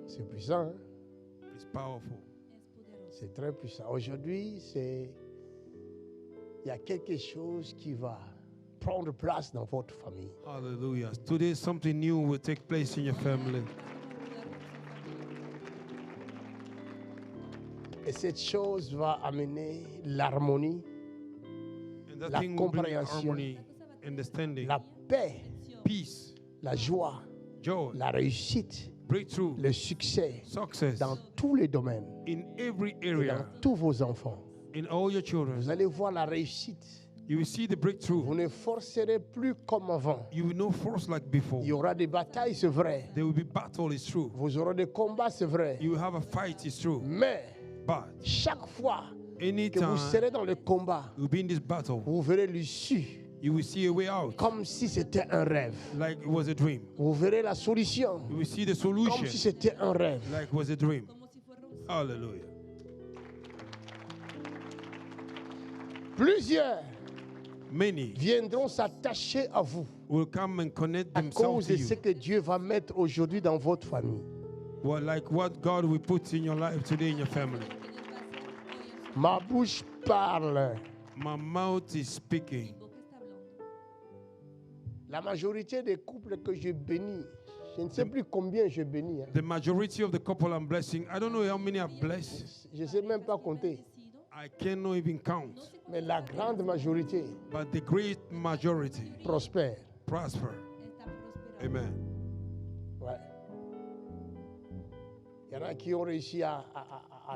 C'est puissant, hein? It's powerful. C'est très puissant. Aujourd'hui, il y a quelque chose qui va prendre place dans votre famille. Hallelujah. Today something new will take place in your family. Et cette chose va amener l'harmonie, And that la thing will bring compréhension, harmony, understanding, la paix, peace, la joie, joy, la réussite, breakthrough, le succès success dans tous les domaines in every et area, dans tous vos enfants. in all your children. Vous allez voir la réussite. You will see the Vous breakthrough. ne forcerez plus comme avant. You will not force like before. Il y aura des batailles, c'est vrai. There will be battle, it's true. Vous aurez des combats, c'est vrai. You will have a fight, it's true. Mais But chaque fois que vous anytime serez dans le combat, you'll be in this battle, vous verrez l'issue you will see a way out, comme si c'était un rêve. like it was a dream. Vous verrez la solution You will see the comme si solution, c'était un rêve. like it was a dream. Hallelujah. Plusieurs Many viendront s'attacher à vous will come and connect à themselves cause to de ce you. que Dieu va mettre aujourd'hui dans votre famille. Well, like what God will put in your life today in your family. Ma bouche parle. My mouth is speaking. La majorité des couples que je bénis, je ne sais plus combien je bénis. Hein. The majority of the couple I'm blessing, I don't know how many I've blessed. Je ne sais même pas compter. I cannot even count. Mais la grande majorité But the great majority prospère. prosper. Amen. Ouais. Il y en a qui ont réussi à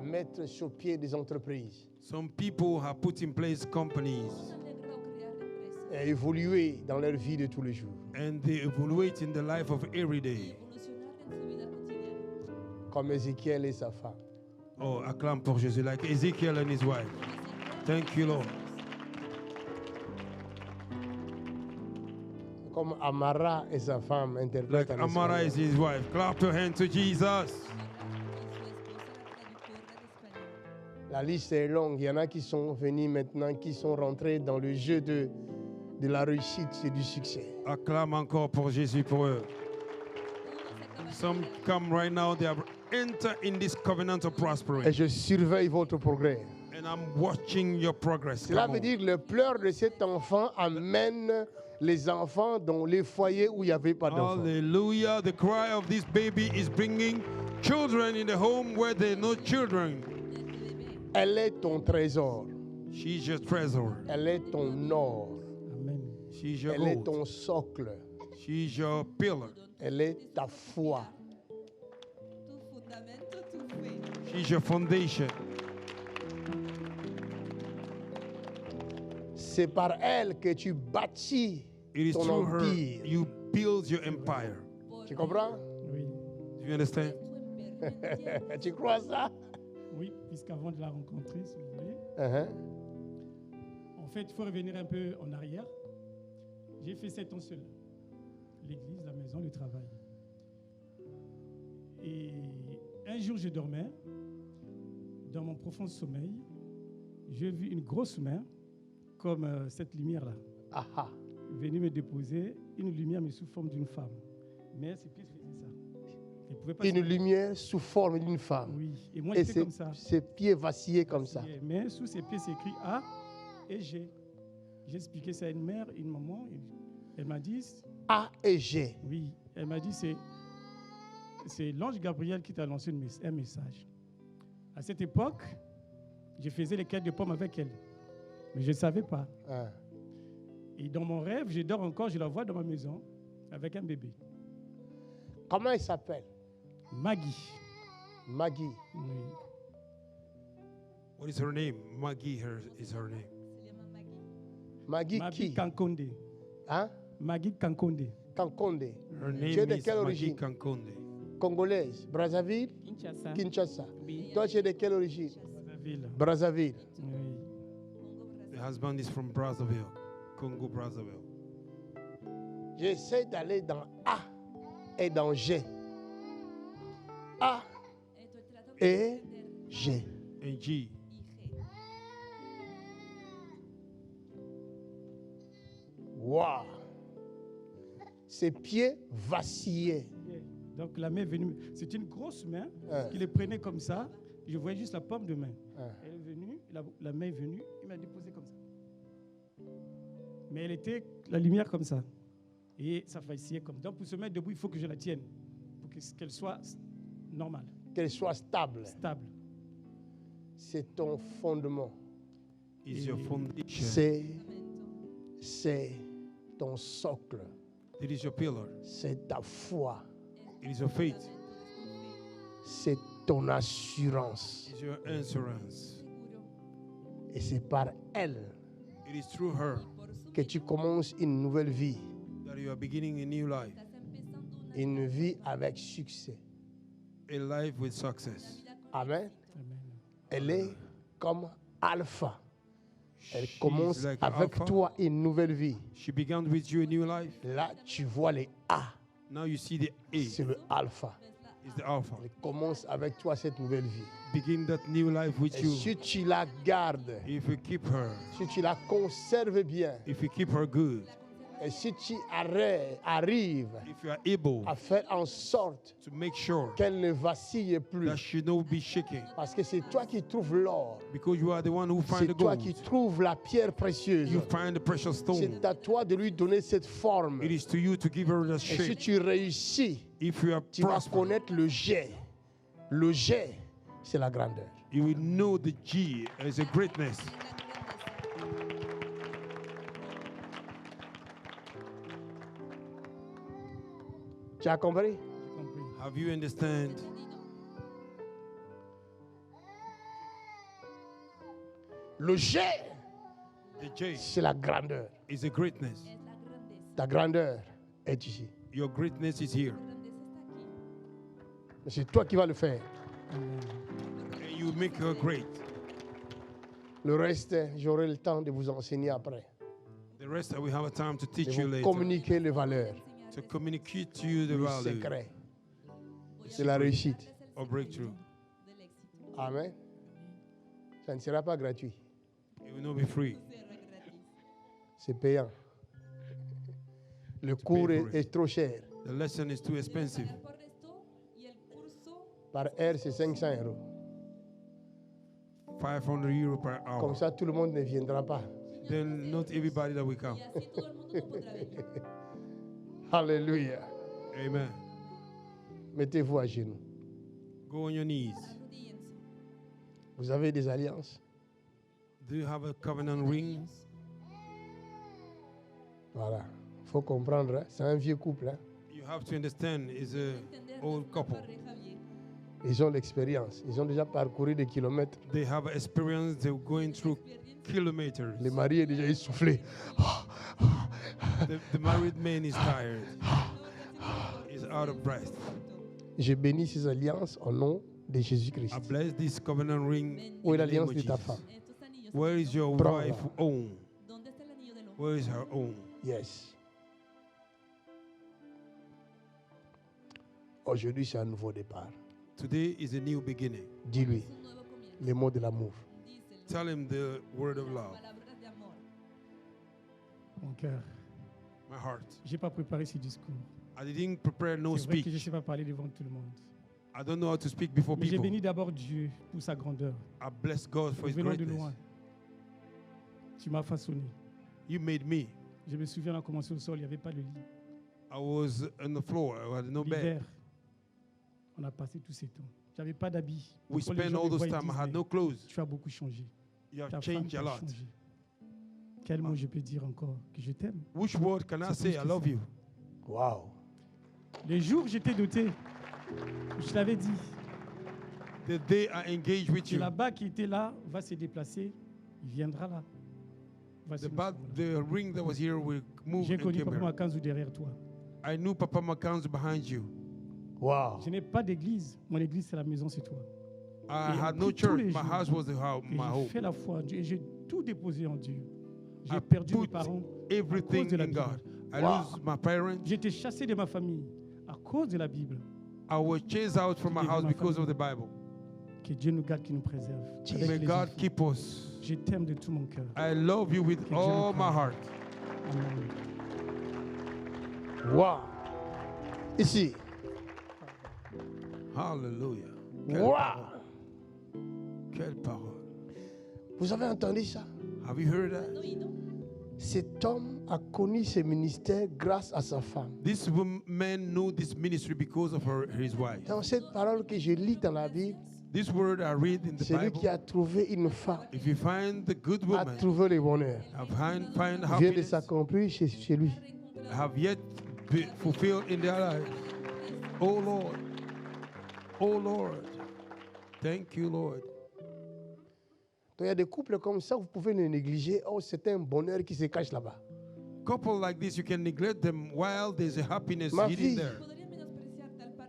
mettre sur pied des entreprises Some people have put in place companies et évolué dans leur vie de tous les jours. and they evaluate in the life of every day. Comme Ézéchiel et sa femme. Oh, acclame pour Jésus, like Ezekiel and his wife. Thank you, Lord. Comme Amara et sa femme interprètent Like en Amara espagnol. is his wife. Clap your hand to Jesus. La liste est longue. Il y en a qui sont venus maintenant, qui sont rentrés dans le jeu de la réussite et du succès. Acclame encore pour Jésus pour eux. Some come right now, they have entered in this covenant of Et prosperity. je surveille votre progrès. And I'm watching your progress. Cela Come veut on. dire que le pleur de cet enfant amène les enfants dans les foyers où il n'y avait pas d'enfants. Hallelujah. The cry of this baby is bringing children in the home where there are no children. Elle est ton trésor. She's your treasure. Elle est ton or. Amen. She's your Elle est gold. ton socle. She's your pillar. Elle est ta foi. She's your foundation. C'est par elle que tu bâtis It is ton through her empire. you build your empire. Tu comprends? Oui. Do you understand? Tu crois ça? Oui, puisqu'avant de la rencontrer, si vous voulez, Uh-huh. en fait, il faut revenir un peu en arrière. J'ai fait 7 ans seul. L'église, la maison, le travail. Et un jour, je dormais. Dans mon profond sommeil, j'ai vu une grosse main, comme cette lumière-là, Ah ah. venir me déposer une lumière, mais sous forme d'une femme. Mais ses pieds faisaient ça. Elle pouvait pas Une se- lumière sous forme d'une femme. Oui. Et moi, Et j'étais comme ça. ses pieds vacillaient comme ça. Mais sous ses pieds, c'est écrit A et G. J'ai expliqué ça à une mère, une maman. Elle m'a dit, A et G. oui, elle m'a dit, c'est l'ange Gabriel qui t'a lancé un message. À cette époque, je faisais les quêtes de pommes avec elle. Mais je ne savais pas. Ah. Et dans mon rêve, je dors encore, je la vois dans ma maison avec un bébé. Comment il s'appelle? Maggie. Maggie. Oui. What is her name? Maggie is her name. Maggie Maggie qui? Kankonde. Hein? Maggie Kankonde. Kankonde. Her Tu es name de is quelle Maggie origine? Kankonde. Congolaise. Brazzaville? Kinshasa. Kinshasa. Oui. Toi, tu es de quelle origine? Brazzaville. Brazzaville. Oui. The husband is from Brazzaville, Congo, Brazzaville. J'essaie d'aller dans A et dans G. A et G. And G. Waouh! Ses pieds vacillaient. Donc la main est venue. C'est une grosse main Ouais. qui les prenait comme ça. Je voyais juste la paume de main. Ouais. Elle est venue, la main est venue, il m'a déposé comme ça. Mais elle était la lumière comme ça. Et ça vacillait comme ça. Donc pour se mettre debout, il faut que je la tienne. Pour qu'elle soit normale, Qu'elle soit stable. stable. C'est ton fondement. Is your foundation. C'est ton socle. It is your pillar. C'est ta foi. It is your faith. C'est ton assurance. It is your assurance. Et c'est par elle It is through her que tu commences une nouvelle vie. that you are beginning a new life. Une vie avec succès. A life with success. Amen. Amen. Elle est comme Alpha. Elle She's commence like avec Alpha. toi une nouvelle vie. She began with you a new life. Là, tu vois les A. Now you see the A. C'est le Alpha. Is the Alpha. Elle commence avec toi cette nouvelle vie. Begin that new life with Et you. si tu la gardes, If you keep her, si tu la conserves bien, if you keep her good, et si tu arrives if you are able à faire en sorte to make sure qu'elle ne vacille that plus, she not be shaking, parce que c'est toi qui trouves l'or, because you are the one who find c'est the toi gold. qui trouves la pierre précieuse. You find the precious stone. C'est à toi de lui donner cette forme. It is to you to give her the Et si shape. tu réussis, If you are tu vas prosperous, connaître le jet. Le jet, c'est la grandeur. you will know the G as a greatness. Tu as compris? J'ai compris. Have you understand? Le jet, The J c'est la grandeur. is a greatness. Ta grandeur est ici. Your greatness is here. Mais c'est toi qui vas le faire. And you make her great. Le reste, j'aurai le temps de vous enseigner après. The rest, I will have a time to teach De you vous later. communiquer les valeurs, To communicate to you the le value secret de la réussite. of breakthrough. Amen. Ça ne sera pas gratuit. It will not be free. C'est payant. Le cours pay for it. est trop cher. The lesson is too expensive. Par heure, c'est 500 €. 500 euro per Comme hour. ça, tout le monde ne viendra pas. Then not everybody that will come. Alléluia. Amen. Mettez-vous à genoux. Go on your knees. Vous avez des alliances? Do you have a covenant ring? Voilà. Il faut comprendre. Hein? C'est un vieux couple. Hein? You have to understand, it's a old couple. Ils ont l'expérience. Ils ont déjà parcouru des kilomètres. They have experience. They're going through kilometers. Le mari est déjà essoufflé. The married man is tired. He's out of breath. Je bénis ces alliances au nom de Jésus-Christ. I bless this covenant ring. Où est in the name l'alliance of de ta Jesus. femme? Where is your Prends-la. wife own? Where is her own? Yes. Aujourd'hui, c'est un nouveau départ. Today is a new beginning. Dis-lui les mots de l'amour. Tell him the word of love. Mon cœur, My heart. je n'ai pas préparé ce discours. I didn't prepare no C'est vrai que je ne speech. sais pas parler devant tout le monde. I don't know how to speak before Mais j'ai people. béni d'abord Dieu pour sa grandeur. I bless God for Nous His venons de greatness. loin. Tu m'as façonné. You made me. Je me souviens, on a commencé au sol, il n'y avait pas de lit. I was on the floor. I had no bed. L'hiver, on a passé tous ces temps. Je n'avais pas d'habits. We Donc, quand les spent gens all me those voient, ils time. I disent, had mais no clothes. tu as beaucoup changé. You have Ta femme changed a t'a lot. changé. Quel mot je peux dire encore que je t'aime? Which word can I C'est say? plus I que love ça. you. Wow. Les jours où j'étais doté, je l'avais dit, The day I engage with que you, là-bas qui était là va se déplacer, il viendra là. Voici the, nous bad, sommes là. the ring that was here will move J'ai and connu came Papa here. Makanzu derrière toi. I knew Papa Makanzu behind you. Wow. Je n'ai pas d'église. Mon église, c'est la maison, c'est toi. I Et had no puis tous church. les My jours, house was the house, Et my j'ai home. fait la foi en Dieu et j'ai tout déposé en Dieu. J'ai I perdu mes put parents à everything cause de la in Bible. God. I Wow. lose my parents. J'ai été chassé de ma famille à cause de la Bible. I was chased out from my Forgive house my because of family. the Bible. Que Dieu nous garde, qu'il nous préserve. Jesus. Avec May les God enfants. keep us. Je t'aime de tout mon cœur. I love you with Que Dieu all nous my garde. heart. Amen. Wow. Ici, Hallelujah. Quelle Wow! parole. Quelle parole. Vous avez entendu ça? Have you heard that? Cet homme a connu ce ministère grâce à sa femme. This man knew this ministry because of his wife. Dans cette parole que je lis dans la Bible, This word I read in the celui qui Bible. a trouvé une femme If you find the good a woman, trouvé le bonheur. find Vient de happiness, s'accomplir chez lui. have yet be fulfilled in their lives. Oh Lord. Oh Lord. Thank you, Lord. Donc il y a des couples comme ça, vous pouvez les négliger. Oh, c'est un bonheur qui se cache là-bas. Couple like this, you can neglect them while there's a happiness Ma hidden fille. there.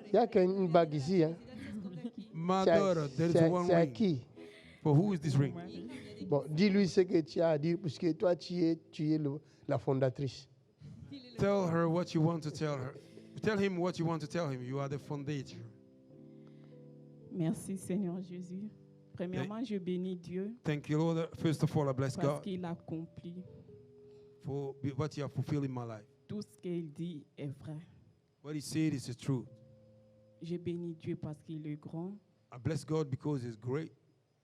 Il n'y a qu'une bague ici. Hein. My C'est à- daughter, there is c'est à- one c'est à ring. qui? For who is this ring? Bon, dis-lui ce que tu as à dire, puisque toi, tu es la fondatrice. Tell her what you want to tell her. Tell him what you want to tell him. You are the foundator. Merci Seigneur Jésus. Premièrement, je bénis Dieu Thank you, Lord. First of all, I bless parce God qu'il accomplit for what you have fulfilled in my life. tout ce qu'il dit est vrai. What he said is the truth. Je bénis Dieu parce qu'il est grand. I bless God because he's great.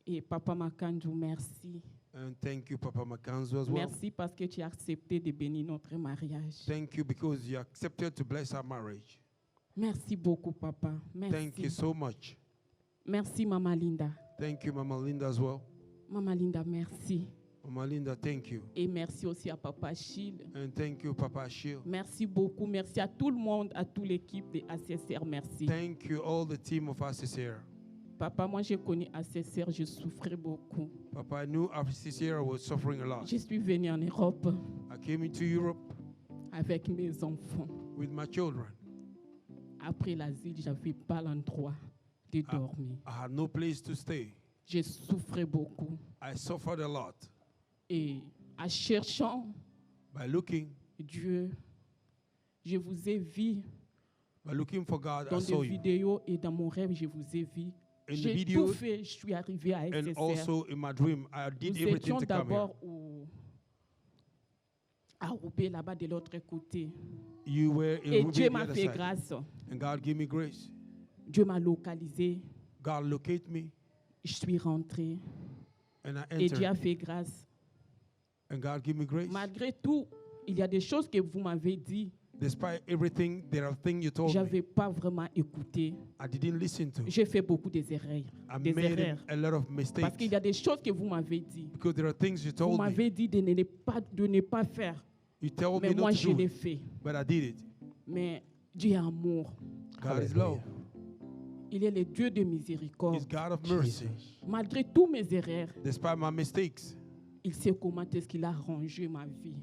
Et Papa Makanjou, merci. And thank you, Papa Makanzo, as well. Merci parce que tu as accepté de bénir notre mariage. Thank you because you accepted to bless our marriage. Merci beaucoup, Papa. Thank you Merci. so much. Merci, Maman Linda. Thank you, Mama Linda, as well. Maman Linda, merci. Mama Linda, thank you. Et merci aussi à Papa Achille. And thank you, Papa Achille. Merci beaucoup. Merci à tout le monde, à toute l'équipe de ACSR. Merci. Thank you, all the team of ACCR. Papa, moi, j'ai connu ACSR, je souffrais beaucoup. Papa, I knew ACCR was suffering a lot. Je suis venue en Europe I came into Europe avec mes enfants. with my children. Après l'asile, je n'avais pas l'endroit de dormir. I had no place to stay. Je souffrais beaucoup. I suffered a lot. Et en cherchant By looking Dieu, je vous ai vu for God, I dans saw des you. vidéos et dans mon rêve, je vous ai vu. In the J'ai tout videos fait, je suis arrivé à and SSR. also in my dream, I did Nous everything étions to come here. d'abord à Roubaix, là-bas de l'autre côté. You were in Et Ruby, Dieu the m'a other fait side. grâce. And God gave me grace. Dieu m'a localisé. God located me, Je suis rentrée. and I Et Dieu a entered. fait grâce. And God gave me grace. Malgré tout, il y a des choses que vous m'avez dit. Despite everything, there are things you told Je me n'avais pas vraiment écouté. I didn't listen to. J'ai fait beaucoup des erreurs. I Des made erreurs. a lot of Parce mistakes qu'il y a des choses que vous m'avez dit. because there are things you Vous told me. m'avez dit de ne pas faire. You told Mais me moi, not je to do l'ai it, fait. but I did it. Mais Dieu est amour. God is Hallelujah. love. Il est le Dieu de miséricorde. He's God of mercy. Jesus. Malgré tous mes erreurs, Despite my mistakes, il sait comment est-ce qu'il a rangé ma vie.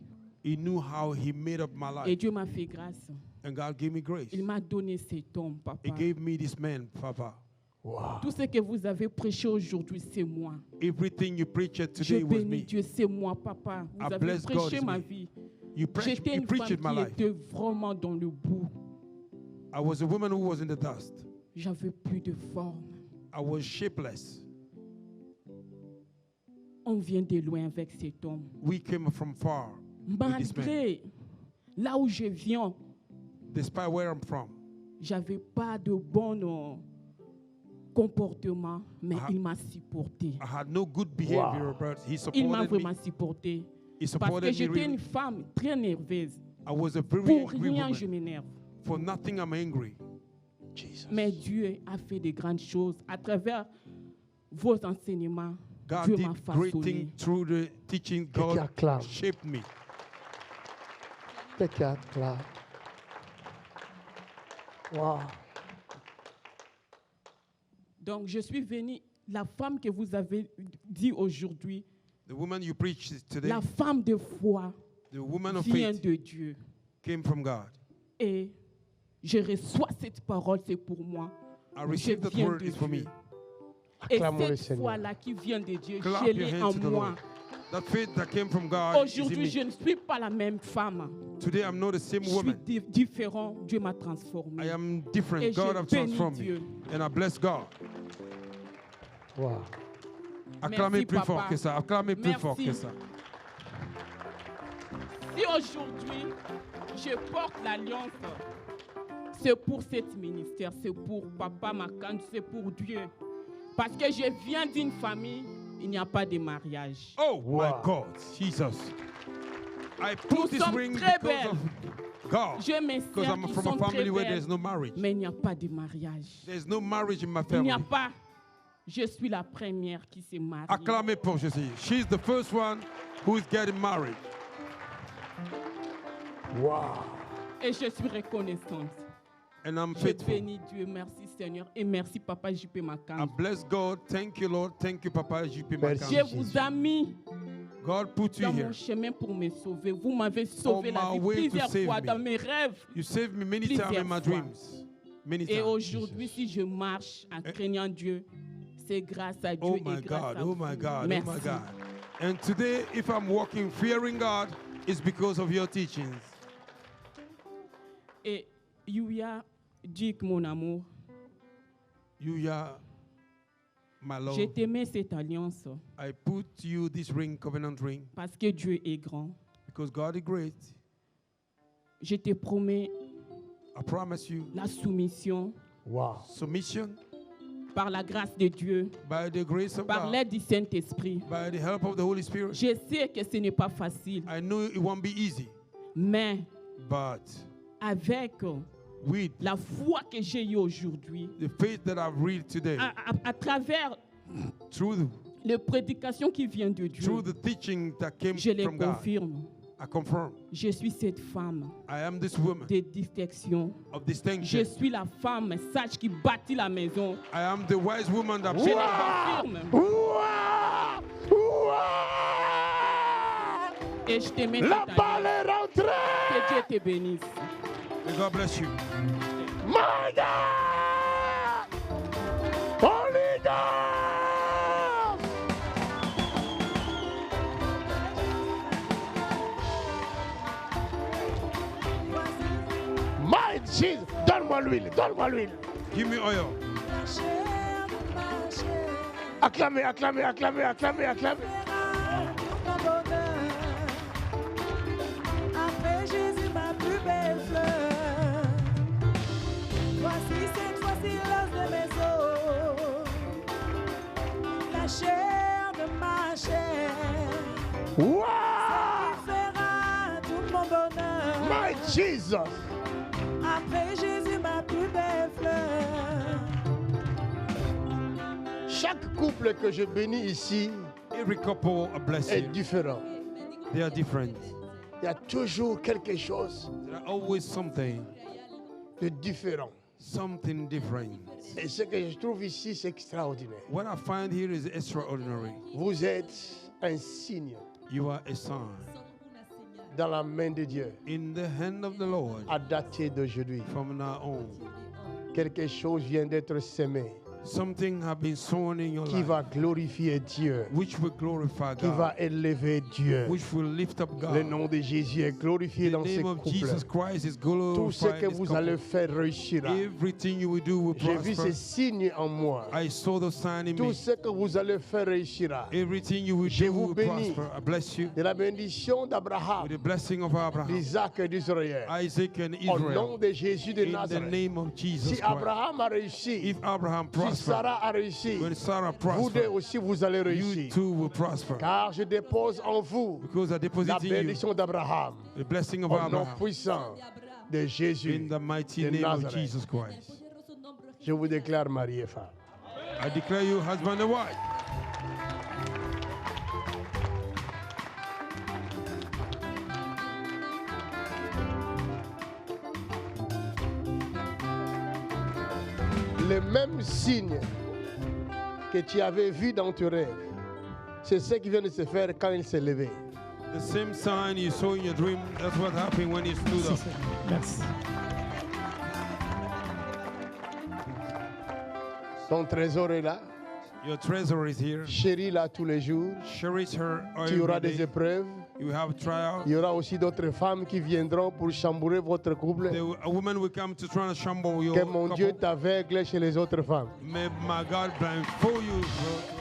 He knew how He made up my Et life. Dieu m'a fait grâce. And God gave me grace. Il m'a donné cet homme, papa. He gave me this man, Papa. Wow. Tout ce que vous avez prêché aujourd'hui, c'est moi. Everything you preached Je today was bénis me. Dieu, c'est moi, papa. Vous I avez bless God, prêché it's ma me. vie. You J'étais une preached femme my qui life. était vraiment dans le bout. I was a woman who was in the dust. J'avais plus de forme. I was shapeless. On vient de loin avec cet homme. We came from far with this man. Malgré là où je viens, Despite where I'm from, j'avais pas de bon comportement, mais Ah. il m'a supporté. I had no good behavior, but He Il m'a supported vraiment me. supporté. He Parce que supported me j'étais really. une femme très nerveuse. I was a very Pour angry rien, je woman. m'énerve. For nothing, I'm angry. Jesus. Mais Dieu a fait de grandes choses à travers vos enseignements. God Dieu did m'a great façonné. things through the teaching. Quelqu'un God acclame. shaped me. Quelqu'un acclame. Wow. Donc, je suis venue, la femme que vous avez dit aujourd'hui, The woman you preached today, la femme de foi, the woman of vient faith, de Dieu. came from God. Et je reçois cette parole, c'est pour moi. I received that viens word de is for me. Dieu. Et Acclamons le cette Seigneur. foi-là qui vient de Dieu, Clap je your l'ai hands en to the moi. Lord. That faith that came from God is in Aujourd'hui, je me. ne suis pas la même femme. Today I'm not the same Je suis woman. différent. Dieu m'a transformé. I am different. Et God je has bénis transformed me. Dieu. And I bless God. Wow. Acclamez plus fort papa. que ça. Acclamez plus Merci. fort que ça. Si aujourd'hui, je porte l'alliance C'est pour cet ministère, c'est pour Papa Makan, c'est pour Dieu. Parce que je viens d'une famille, il n'y a pas de mariage. Oh my Wow. God, Jesus. I Nous put this sommes ring très because belles. of God. J'ai mes Because sœurs I'm qui from sont a très family where belles, there's no marriage. mais il n'y a pas de mariage. There's no marriage in my Il n'y a family. pas. Je suis la première qui s'est mariée. Acclamez pour Jésus. She's the first one who is getting married. Wow. Et je suis reconnaissante. And I'm Je faithful. bénis Dieu. Merci Seigneur. Et merci Papa J.P. I Makan. bless God. Thank you, Lord. Thank you, Papa J.P. Merci. Dieu Makan. vous a mis God put you dans here. mon chemin pour me sauver. Vous m'avez sauvé On la my vie way to plusieurs save fois me. dans mes rêves. You saved me many Plusieurs times in my fois. dreams. Many Et times. aujourd'hui, si je marche en craignant Dieu, c'est grâce à Dieu Oh et my grâce God, à oh vous. my God, Merci. oh my God. And today, if I'm walking fearing God, it's because of your teachings. Et Yuya dit que mon amour, You are my Lord. je t'aimais cette alliance I put you this ring, covenant ring, parce que Dieu est grand. because God is great. Je te promets I promise you la soumission Wow. submission par la grâce de Dieu, by the grace of par God, l'aide du Saint-Esprit. by the help of the Holy Spirit. Je sais que ce n'est pas facile, I know it won't be easy, mais but avec with la foi que j'ai eue aujourd'hui, the faith that I've read today, à travers through les prédications qui viennent de Dieu, through the teaching that came je les from God, confirme. I confirm Je suis cette femme I am this woman de distinction. of Je distinction. suis la femme sage qui bâtit la maison. I am the wise woman that Je les Wow. confirme. Wow. Wow. Et je te mets La cette balle alliance. est rentrée. Que Dieu te bénisse. May God bless you. My God. Holy God. My Jesus. Donne-moi l'huile. Donne-moi l'huile. Give me oil. Acclamez, acclamez, acclamez, acclamez, acclamez. Après Jésus, ma plus belle fleur. Voici cette fois-ci l'os de mes os, la chair de ma chair. Wow. Fera tout mon bonheur. My Jesus. Après Jésus, ma plus belle fleur. Chaque couple que je bénis ici Every couple I bless est you. différent. They are different. Il y a toujours quelque chose There are always something de différent. different. Et ce que je trouve ici, c'est extraordinaire. What I find here is extraordinary. Vous êtes un signe You are a sign dans la main de Dieu in the hand of the Lord à dater d'aujourd'hui. from now on. Quelque chose vient d'être semé Something have been sown in your qui life va glorifier Dieu, which will glorify qui va God, élever Dieu. which will lift up Le God. nom de Jésus est glorifié The dans ce name of couple. Jesus Christ is Tout ce glorified que in this vous allez couple. faire réussira. Everything you will do will J'ai vu prosper. ces signes en moi. I saw the sign in Tout me. ce que vous allez faire réussira. Everything you will Je do vous will bénis. prosper. I bless you De la bénédiction with d'Abraham, the blessing of Abraham, d'Isaac et d'Israël. Isaac, and Au nom Israel. de Jésus de In the Nazareth. name of Jesus Si Christ. Abraham a réussi, If Abraham si prospered, Sarah a réussi, when Sarah vous deux prospered, aussi vous allez you réussir. too will prosper. Car je dépose en vous Because I la deposit in you bénédiction d'Abraham. the blessing of Au nom Abraham puissant de Jésus in the mighty de name of Nazareth. Jesus Christ. Je vous déclare mari et femme. I declare you husband and wife. Les mêmes signes que tu avais vus dans tes rêves, c'est ce qui vient de se faire quand il s'est levé. The same sign you saw in your dream, that's what happened when he stood up. Merci. Ton trésor est là. Your treasure is here. Chéris-la tous les jours. Cherish her Tu auras every des day. épreuves. You have trial. Il y aura aussi d'autres femmes qui viendront pour chambouler votre couple. A woman will come to try to shamble your Que mon Dieu couple. t'aveugle chez les autres femmes. May my God blindfold you